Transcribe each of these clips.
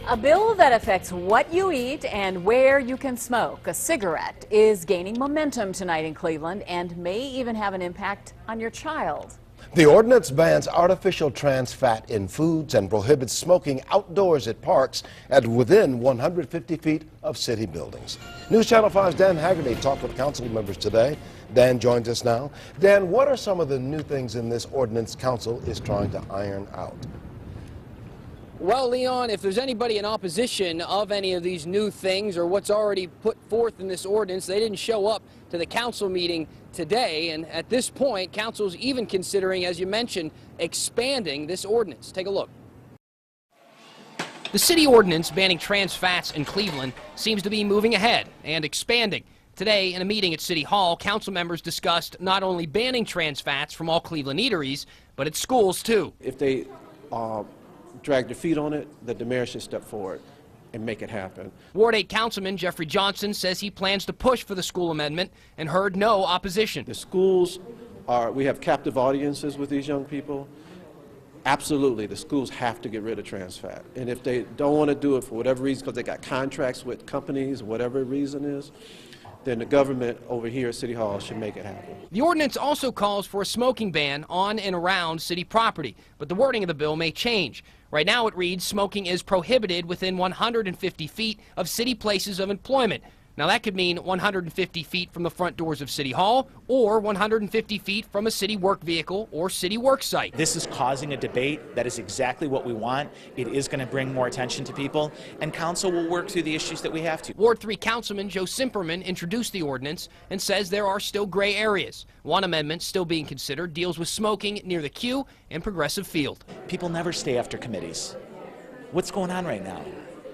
A bill that affects what you eat and where you can smoke a cigarette is gaining momentum tonight in Cleveland and may even have an impact on your child. The ordinance bans artificial trans fat in foods and prohibits smoking outdoors at parks and within 150 feet of city buildings. News Channel 5's Dan Haggerty talked with council members today. Dan joins us now. Dan, what are some of the new things in this ordinance council is trying to iron out? Well, Leon, if there's anybody in opposition of any of these new things or what's already put forth in this ordinance, they didn't show up to the council meeting today. And at this point, council's even considering, as you mentioned, expanding this ordinance. Take a look. The city ordinance banning trans fats in Cleveland seems to be moving ahead and expanding. Today, in a meeting at City Hall, council members discussed not only banning trans fats from all Cleveland eateries, but at schools, too. If they drag their feet on it, that the mayor should step forward and make it happen. Ward 8 Councilman Jeffrey Johnson says he plans to push for the school amendment and heard no opposition. The schools we have captive audiences with these young people. Absolutely, the schools have to get rid of trans fat. And if they don't want to do it for whatever reason, because they got contracts with companies, whatever reason is, then the government over here at City Hall should make it happen. The ordinance also calls for a smoking ban on and around city property, but the wording of the bill may change. Right now it reads smoking is prohibited within 150 feet of city places of employment. Now that could mean 150 feet from the front doors of City Hall or 150 feet from a city work vehicle or city work site. This is causing a debate. That is exactly what we want. It is going to bring more attention to people, and council will work through the issues that we have to. Ward 3 Councilman Joe Simperman introduced the ordinance and says there are still gray areas. One amendment still being considered deals with smoking near the queue and Progressive Field. People never stay after committees. What's going on right now?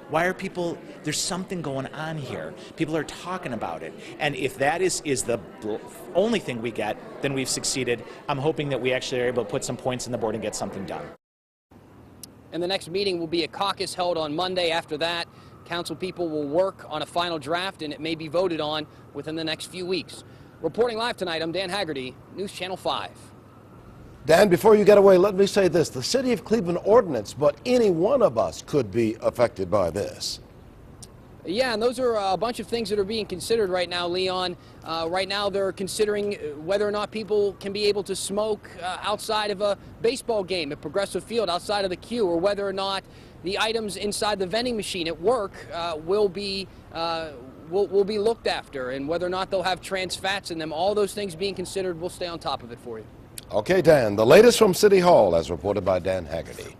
Why are people, there's something going on here. People are talking about it. And if that is the only thing we get, then we've succeeded. I'm hoping that we actually are able to put some points on the board and get something done. And the next meeting will be a caucus held on Monday. After that, council people will work on a final draft and it may be voted on within the next few weeks. Reporting live tonight, I'm Dan Haggerty, News Channel 5. Dan, before you get away, let me say this. The City of Cleveland ordinance, but any one of us could be affected by this. Yeah, and those are a bunch of things that are being considered right now, Leon. Right now they're considering whether or not people can be able to smoke outside of a baseball game at Progressive Field, outside of the queue, or whether or not the items inside the vending machine at work will be looked after, and whether or not they'll have trans fats in them. All those things being considered, we'll stay on top of it for you. Okay, Dan, the latest from City Hall as reported by Dan Haggerty.